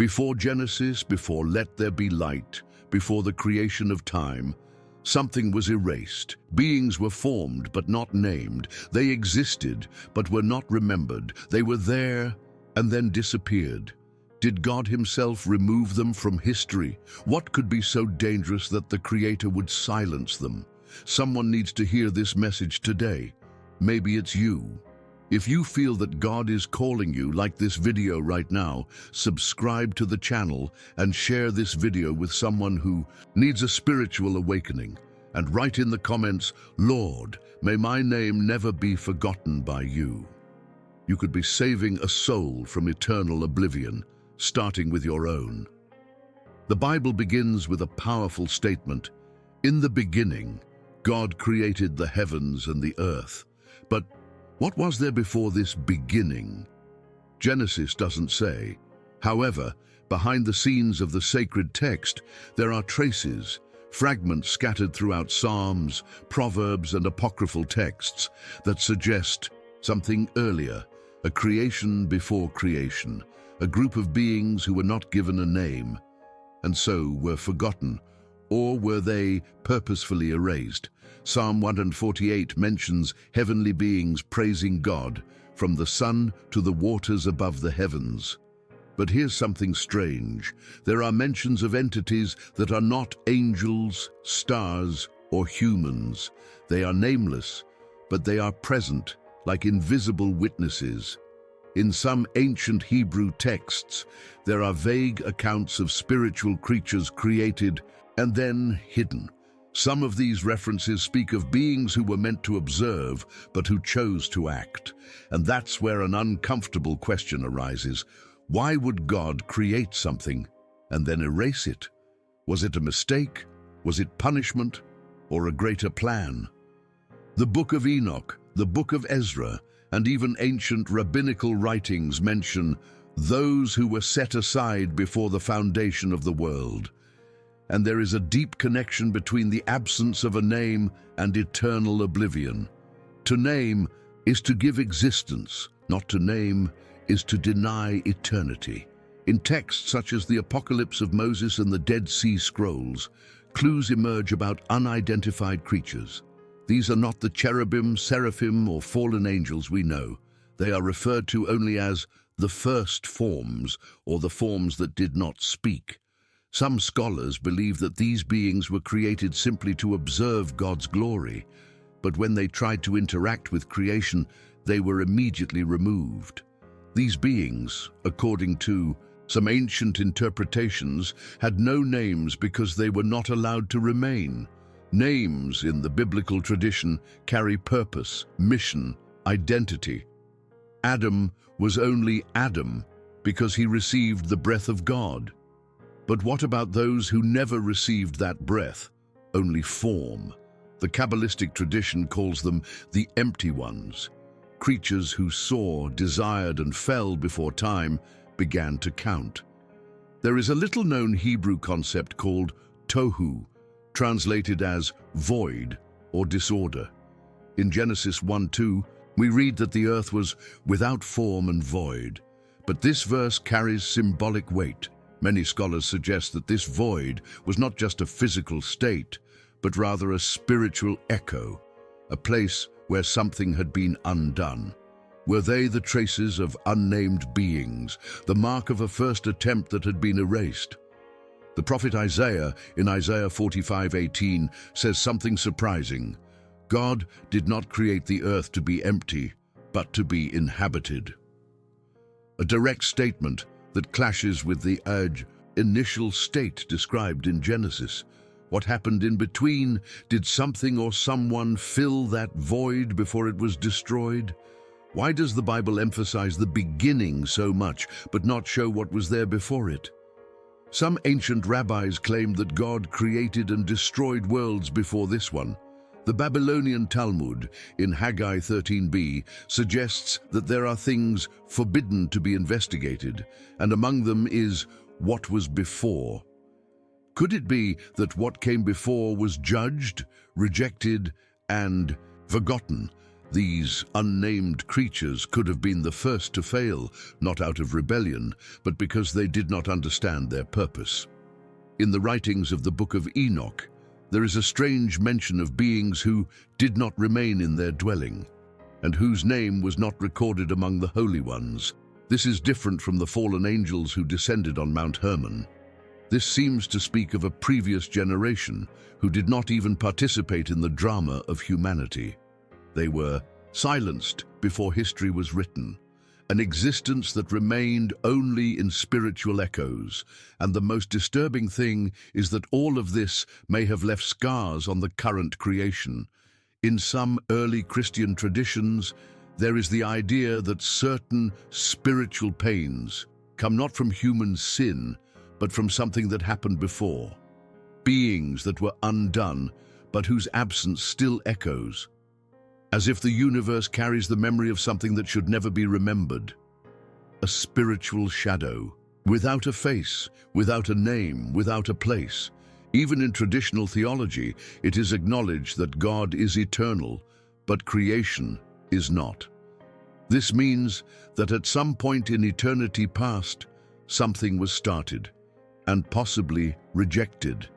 Before Genesis, before let there be light, before the creation of time, something was erased. Beings were formed but not named. They existed but were not remembered. They were there and then disappeared. Did God himself remove them from history? What could be so dangerous that the Creator would silence them? Someone needs to hear this message today. Maybe it's you. If you feel that God is calling you, like this video right now, subscribe to the channel and share this video with someone who needs a spiritual awakening. And write in the comments, "Lord, may my name never be forgotten by you." You could be saving a soul from eternal oblivion, starting with your own. The Bible begins with a powerful statement. In the beginning, God created the heavens and the earth. But what was there before this beginning? Genesis doesn't say. However, behind the scenes of the sacred text, there are traces, fragments scattered throughout Psalms, Proverbs, and apocryphal texts that suggest something earlier, a creation before creation, a group of beings who were not given a name, and so were forgotten, or were they purposefully erased? Psalm 148 mentions heavenly beings praising God, from the sun to the waters above the heavens. But here's something strange. There are mentions of entities that are not angels, stars, or humans. They are nameless, but they are present, like invisible witnesses. In some ancient Hebrew texts, there are vague accounts of spiritual creatures created and then hidden. Some of these references speak of beings who were meant to observe, but who chose to act. And that's where an uncomfortable question arises. Why would God create something and then erase it? Was it a mistake? Was it punishment? Or a greater plan? The Book of Enoch, the Book of Ezra, and even ancient rabbinical writings mention those who were set aside before the foundation of the world. And there is a deep connection between the absence of a name and eternal oblivion. To name is to give existence. Not to name is to deny eternity. In texts such as the Apocalypse of Moses and the Dead Sea Scrolls, clues emerge about unidentified creatures. These are not the cherubim, seraphim, or fallen angels we know. They are referred to only as the first forms, or the forms that did not speak. Some scholars believe that these beings were created simply to observe God's glory, but when they tried to interact with creation, they were immediately removed. These beings, according to some ancient interpretations, had no names because they were not allowed to remain. Names in the biblical tradition carry purpose, mission, identity. Adam was only Adam because he received the breath of God. But what about those who never received that breath, only form? The Kabbalistic tradition calls them the empty ones. Creatures who saw, desired, and fell before time began to count. There is a little-known Hebrew concept called tohu, translated as void or disorder. In Genesis 1:2, we read that the earth was without form and void. But this verse carries symbolic weight. Many scholars suggest that this void was not just a physical state, but rather a spiritual echo, a place where something had been undone. Were they the traces of unnamed beings, the mark of a first attempt that had been erased? The prophet Isaiah, in Isaiah 45:18, says something surprising. God did not create the earth to be empty, but to be inhabited. A direct statement that clashes with the initial state described in Genesis. What happened in between? Did something or someone fill that void before it was destroyed? Why does the Bible emphasize the beginning so much, but not show what was there before it? Some ancient rabbis claimed that God created and destroyed worlds before this one. The Babylonian Talmud, in Haggai 13b, suggests that there are things forbidden to be investigated, and among them is what was before. Could it be that what came before was judged, rejected, and forgotten, These unnamed creatures could have been the first to fail, not out of rebellion, but because they did not understand their purpose. In the writings of the Book of Enoch, there is a strange mention of beings who did not remain in their dwelling, and whose name was not recorded among the holy ones. This is different from the fallen angels who descended on Mount Hermon. This seems to speak of a previous generation who did not even participate in the drama of humanity. They were silenced before history was written, an existence that remained only in spiritual echoes. And the most disturbing thing is that all of this may have left scars on the current creation. In some early Christian traditions, there is the idea that certain spiritual pains come not from human sin, but from something that happened before. Beings that were undone, but whose absence still echoes. As if the universe carries the memory of something that should never be remembered. A spiritual shadow, without a face, without a name, without a place. Even in traditional theology, it is acknowledged that God is eternal, but creation is not. This means that at some point in eternity past, something was started, and possibly rejected.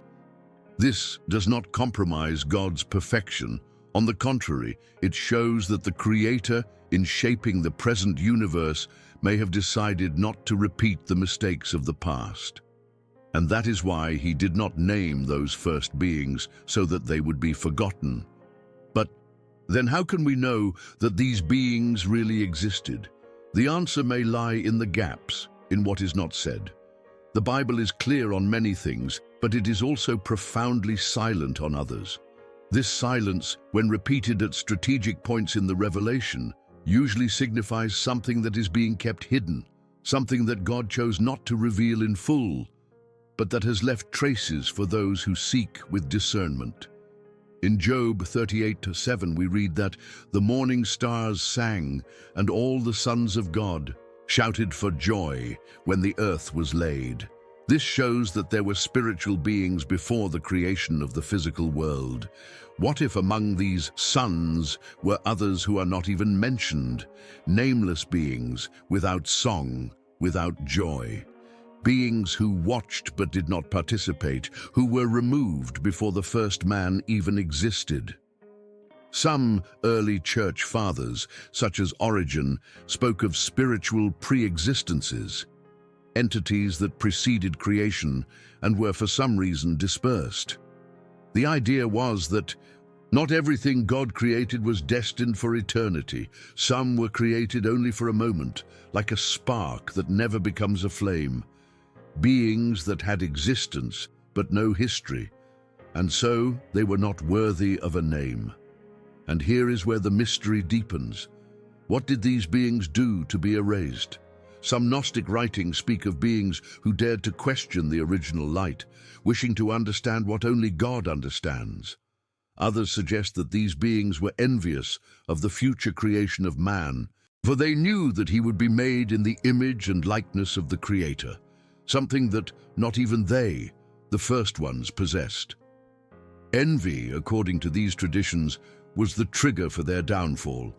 This does not compromise God's perfection. On the contrary, it shows that the Creator, in shaping the present universe, may have decided not to repeat the mistakes of the past. And that is why He did not name those first beings so that they would be forgotten. But then how can we know that these beings really existed? The answer may lie in the gaps, in what is not said. The Bible is clear on many things, but it is also profoundly silent on others. This silence, when repeated at strategic points in the revelation, usually signifies something that is being kept hidden, something that God chose not to reveal in full, but that has left traces for those who seek with discernment. In Job 38:7 we read that the morning stars sang, and all the sons of God shouted for joy when the earth was laid. This shows that there were spiritual beings before the creation of the physical world. What if among these sons were others who are not even mentioned, nameless beings without song, without joy? Beings who watched but did not participate, who were removed before the first man even existed. Some early church fathers, such as Origen, spoke of spiritual pre-existences, entities that preceded creation and were for some reason dispersed. The idea was that not everything God created was destined for eternity. Some were created only for a moment, like a spark that never becomes a flame. Beings that had existence but no history, and so they were not worthy of a name. And here is where the mystery deepens. What did these beings do to be erased? Some Gnostic writings speak of beings who dared to question the original light, wishing to understand what only God understands. Others suggest that these beings were envious of the future creation of man, for they knew that he would be made in the image and likeness of the Creator, something that not even they, the first ones, possessed. Envy, according to these traditions, was the trigger for their downfall.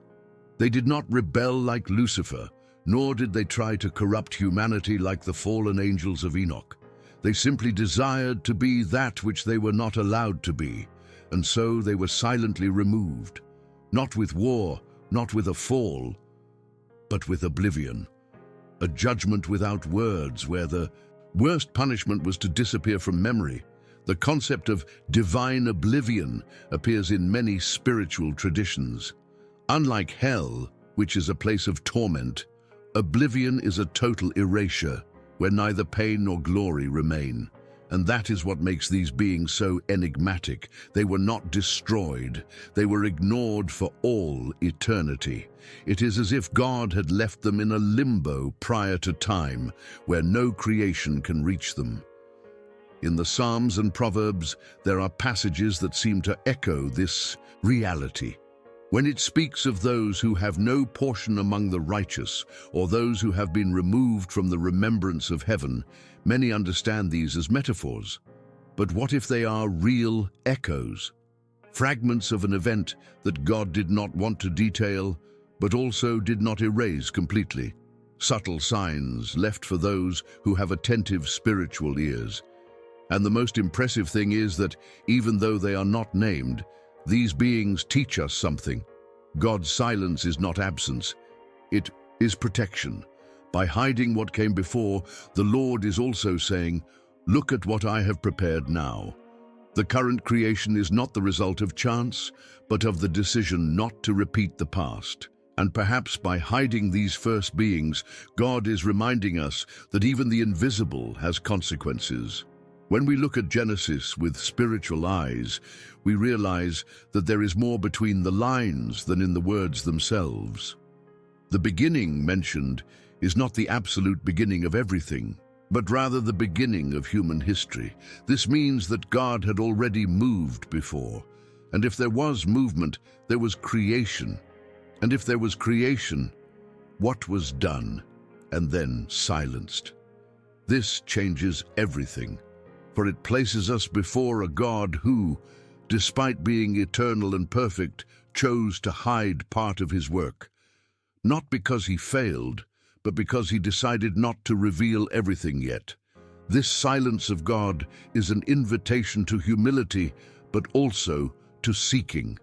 They did not rebel like Lucifer, nor did they try to corrupt humanity like the fallen angels of Enoch. They simply desired to be that which they were not allowed to be, and so they were silently removed, not with war, not with a fall, but with oblivion. A judgment without words, where the worst punishment was to disappear from memory. The concept of divine oblivion appears in many spiritual traditions. Unlike hell, which is a place of torment, oblivion is a total erasure, where neither pain nor glory remain. And that is what makes these beings so enigmatic. They were not destroyed. They were ignored for all eternity. It is as if God had left them in a limbo prior to time, where no creation can reach them. In the Psalms and Proverbs, there are passages that seem to echo this reality. When it speaks of those who have no portion among the righteous, or those who have been removed from the remembrance of heaven, many understand these as metaphors. But what if they are real echoes? fragments of an event that God did not want to detail, but also did not erase completely. Subtle signs left for those who have attentive spiritual ears. And the most impressive thing is that, even though they are not named, these beings teach us something. God's silence is not absence. It is protection. By hiding what came before, the Lord is also saying, "Look at what I have prepared now." The current creation is not the result of chance, but of the decision not to repeat the past. And perhaps by hiding these first beings, God is reminding us that even the invisible has consequences. When we look at Genesis with spiritual eyes, we realize that there is more between the lines than in the words themselves. The beginning mentioned is not the absolute beginning of everything, but rather the beginning of human history. This means that God had already moved before. And if there was movement, there was creation. And if there was creation, what was done and then silenced? This changes everything, for it places us before a God who, despite being eternal and perfect, chose to hide part of his work. Not because he failed, but because he decided not to reveal everything yet. This silence of God is an invitation to humility, but also to seeking.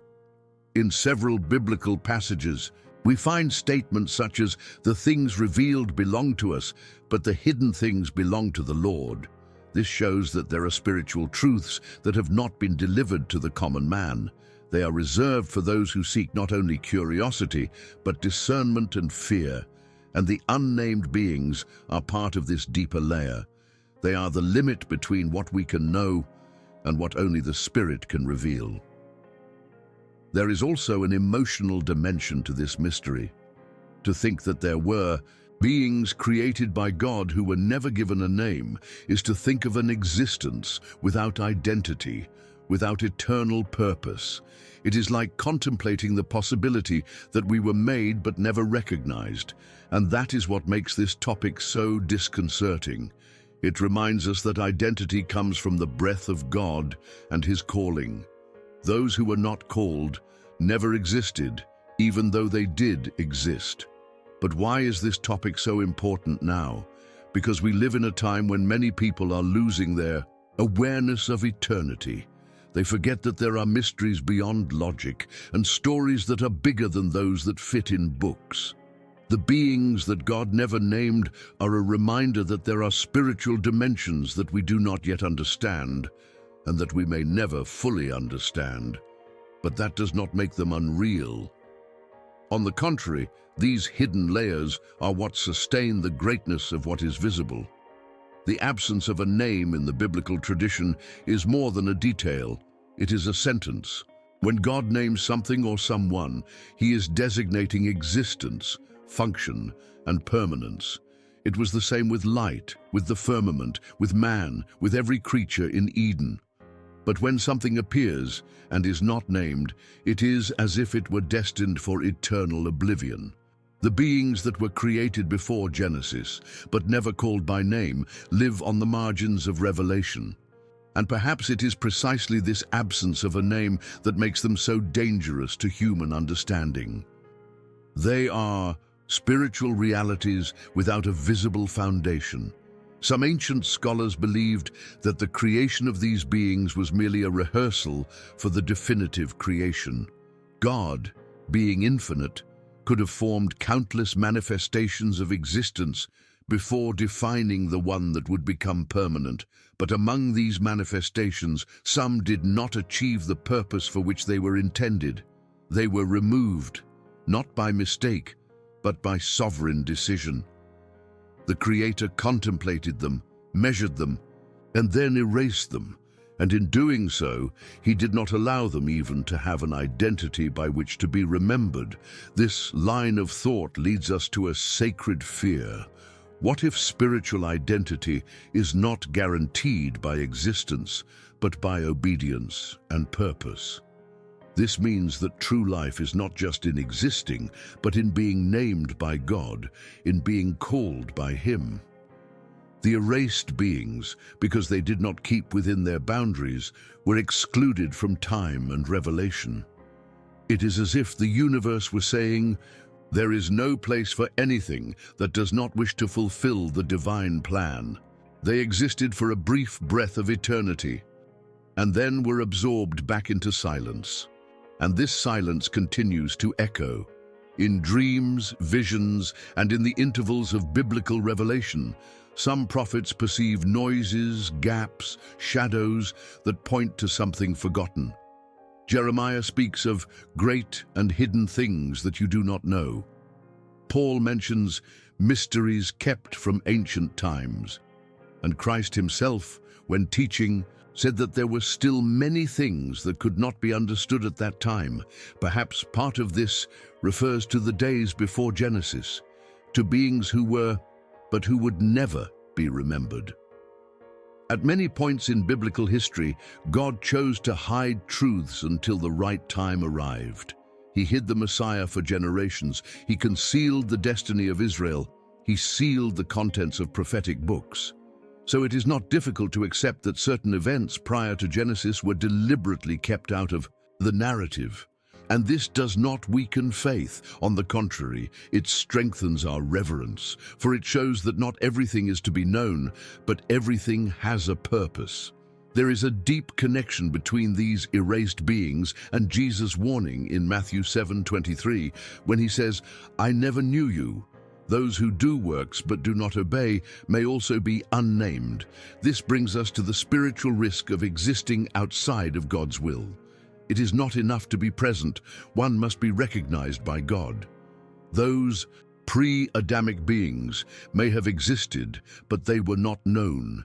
In several biblical passages, we find statements such as, "The things revealed belong to us, but the hidden things belong to the Lord." This shows that there are spiritual truths that have not been delivered to the common man. They are reserved for those who seek not only curiosity, but discernment and fear. And the unnamed beings are part of this deeper layer. They are the limit between what we can know and what only the Spirit can reveal. There is also an emotional dimension to this mystery. To think that there were beings created by God who were never given a name is to think of an existence without identity, without eternal purpose. It is like contemplating the possibility that we were made but never recognized, and that is what makes this topic so disconcerting. It reminds us that identity comes from the breath of God and his calling. Those who were not called never existed, even though they did exist. But why is this topic so important now? Because we live in a time when many people are losing their awareness of eternity. They forget that there are mysteries beyond logic and stories that are bigger than those that fit in books. The beings that God never named are a reminder that there are spiritual dimensions that we do not yet understand and that we may never fully understand. But that does not make them unreal. On the contrary, these hidden layers are what sustain the greatness of what is visible. The absence of a name in the biblical tradition is more than a detail. It is a sentence. When God names something or someone, he is designating existence, function, and permanence. It was the same with light, with the firmament, with man, with every creature in Eden. But when something appears and is not named, it is as if it were destined for eternal oblivion. The beings that were created before Genesis, but never called by name, live on the margins of Revelation. And perhaps it is precisely this absence of a name that makes them so dangerous to human understanding. They are spiritual realities without a visible foundation. Some ancient scholars believed that the creation of these beings was merely a rehearsal for the definitive creation. God, being infinite, could have formed countless manifestations of existence before defining the one that would become permanent. But among these manifestations, some did not achieve the purpose for which they were intended. They were removed, not by mistake, but by sovereign decision. The Creator contemplated them, measured them, and then erased them. And in doing so, he did not allow them even to have an identity by which to be remembered. This line of thought leads us to a sacred fear. What if spiritual identity is not guaranteed by existence, but by obedience and purpose? This means that true life is not just in existing, but in being named by God, in being called by Him. The erased beings, because they did not keep within their boundaries, were excluded from time and revelation. It is as if the universe was saying, there is no place for anything that does not wish to fulfill the divine plan. They existed for a brief breath of eternity, and then were absorbed back into silence. And this silence continues to echo. In dreams, visions, and in the intervals of biblical revelation, some prophets perceive noises, gaps, shadows that point to something forgotten. Jeremiah speaks of great and hidden things that you do not know. Paul mentions mysteries kept from ancient times. And Christ himself, when teaching, said that there were still many things that could not be understood at that time. Perhaps part of this refers to the days before Genesis, to beings who were, but who would never be remembered. At many points in biblical history, God chose to hide truths until the right time arrived. He hid the Messiah for generations. He concealed the destiny of Israel. He sealed the contents of prophetic books. So it is not difficult to accept that certain events prior to Genesis were deliberately kept out of the narrative. And this does not weaken faith. On the contrary, it strengthens our reverence, for it shows that not everything is to be known, but everything has a purpose. There is a deep connection between these erased beings and Jesus' warning in Matthew 7:23, when he says, "I never knew you. Those who do works but do not obey may also be unnamed." This brings us to the spiritual risk of existing outside of God's will. It is not enough to be present, one must be recognized by God. Those pre-Adamic beings may have existed, but they were not known.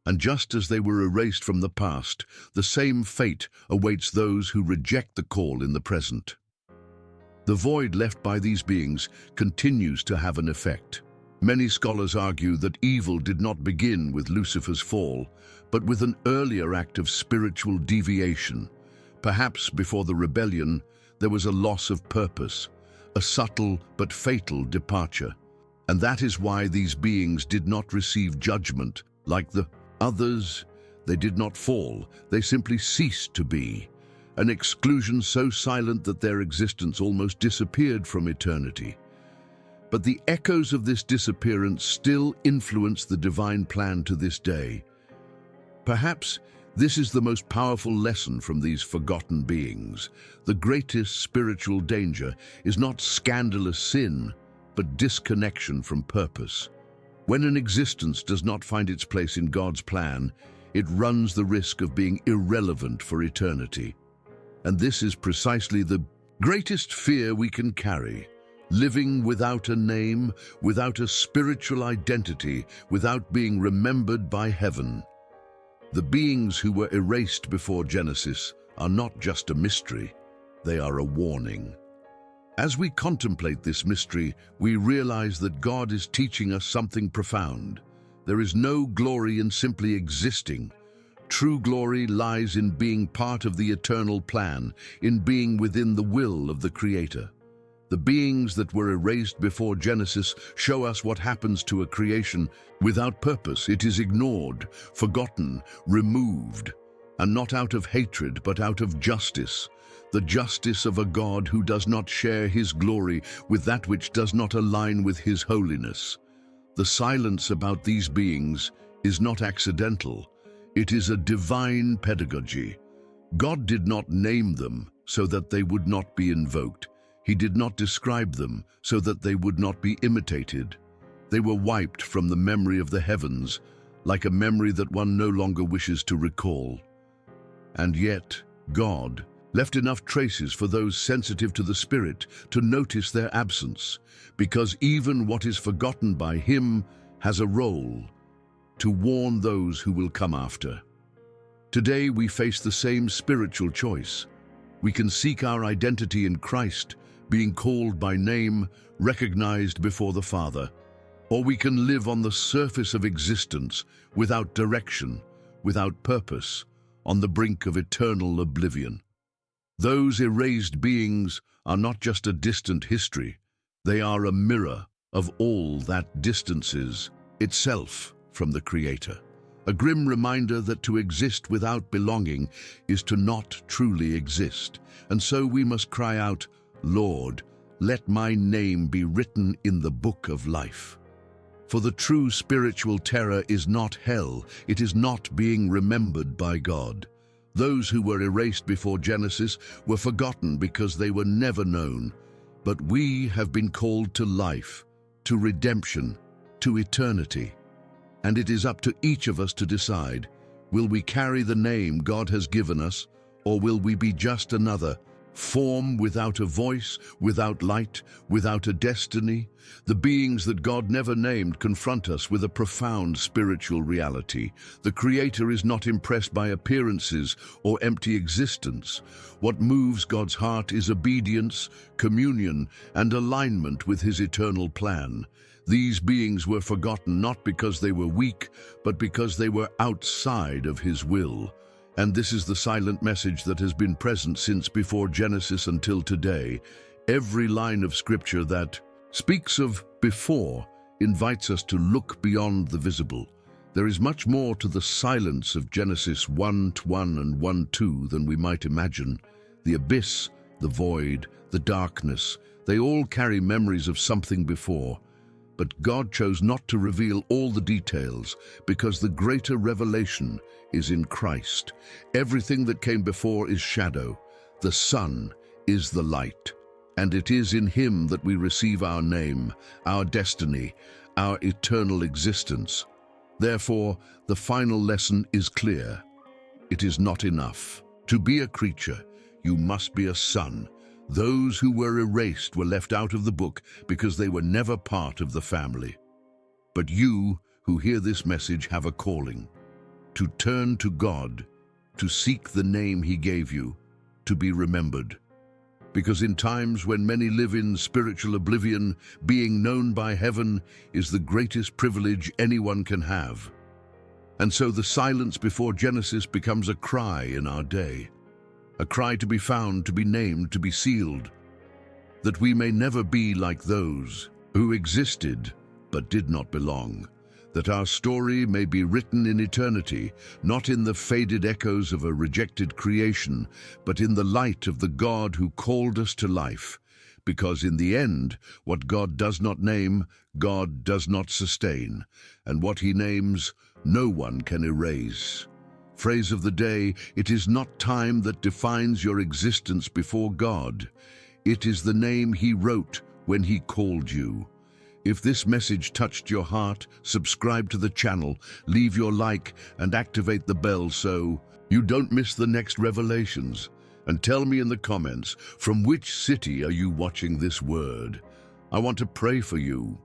And just as they were erased from the past, the same fate awaits those who reject the call in the present. The void left by these beings continues to have an effect. Many scholars argue that evil did not begin with Lucifer's fall, but with an earlier act of spiritual deviation. Perhaps before the rebellion, there was a loss of purpose, a subtle but fatal departure. And that is why these beings did not receive judgment. Like the others, they did not fall, they simply ceased to be. An exclusion so silent that their existence almost disappeared from eternity. But the echoes of this disappearance still influence the divine plan to this day. Perhaps this is the most powerful lesson from these forgotten beings. The greatest spiritual danger is not scandalous sin, but disconnection from purpose. When an existence does not find its place in God's plan, it runs the risk of being irrelevant for eternity. And this is precisely the greatest fear we can carry, living without a name, without a spiritual identity, without being remembered by heaven. The beings who were erased before Genesis are not just a mystery, they are a warning. As we contemplate this mystery, we realize that God is teaching us something profound. There is no glory in simply existing. True glory lies in being part of the eternal plan, in being within the will of the Creator. The beings that were erased before Genesis show us what happens to a creation without purpose. It is ignored, forgotten, removed, and not out of hatred but out of justice. The justice of a God who does not share his glory with that which does not align with his holiness. The silence about these beings is not accidental. It is a divine pedagogy. God did not name them so that they would not be invoked. He did not describe them so that they would not be imitated. They were wiped from the memory of the heavens, like a memory that one no longer wishes to recall. And yet, God left enough traces for those sensitive to the Spirit to notice their absence, because even what is forgotten by Him has a role to warn those who will come after. Today we face the same spiritual choice. We can seek our identity in Christ, being called by name, recognized before the Father, or we can live on the surface of existence without direction, without purpose, on the brink of eternal oblivion. Those erased beings are not just a distant history, they are a mirror of all that distance is itself. from the Creator. A grim reminder that to exist without belonging is to not truly exist. And so we must cry out, "Lord, let my name be written in the book of life." For the true spiritual terror is not hell, it is not being remembered by God. Those who were erased before Genesis were forgotten because they were never known. But we have been called to life, to redemption, to eternity. And it is up to each of us to decide, will we carry the name God has given us, or will we be just another form without a voice, without light, without a destiny? The beings that God never named confront us with a profound spiritual reality. The Creator is not impressed by appearances or empty existence. What moves God's heart is obedience, communion, and alignment with His eternal plan. These beings were forgotten not because they were weak, but because they were outside of His will. And this is the silent message that has been present since before Genesis until today. Every line of Scripture that speaks of before invites us to look beyond the visible. There is much more to the silence of Genesis 1:1 and 1:2 than we might imagine. The abyss, the void, the darkness, they all carry memories of something before. But God chose not to reveal all the details because the greater revelation is in Christ. Everything that came before is shadow. The Son is the light. And it is in Him that we receive our name, our destiny, our eternal existence. Therefore, the final lesson is clear. It is not enough. To be a creature, you must be a son. Those who were erased were left out of the book because they were never part of the family. But you who hear this message have a calling to turn to God, to seek the name He gave you, to be remembered. Because in times when many live in spiritual oblivion, being known by heaven is the greatest privilege anyone can have. And so the silence before Genesis becomes a cry in our day. A cry to be found, to be named, to be sealed, that we may never be like those who existed but did not belong, that our story may be written in eternity, not in the faded echoes of a rejected creation, but in the light of the God who called us to life. Because in the end, what God does not name, God does not sustain, and what He names, no one can erase. Phrase of the day, it is not time that defines your existence before God. It is the name He wrote when He called you. If this message touched your heart, subscribe to the channel, leave your like, and activate the bell so you don't miss the next revelations. And tell me in the comments, from which city are you watching this word? I want to pray for you.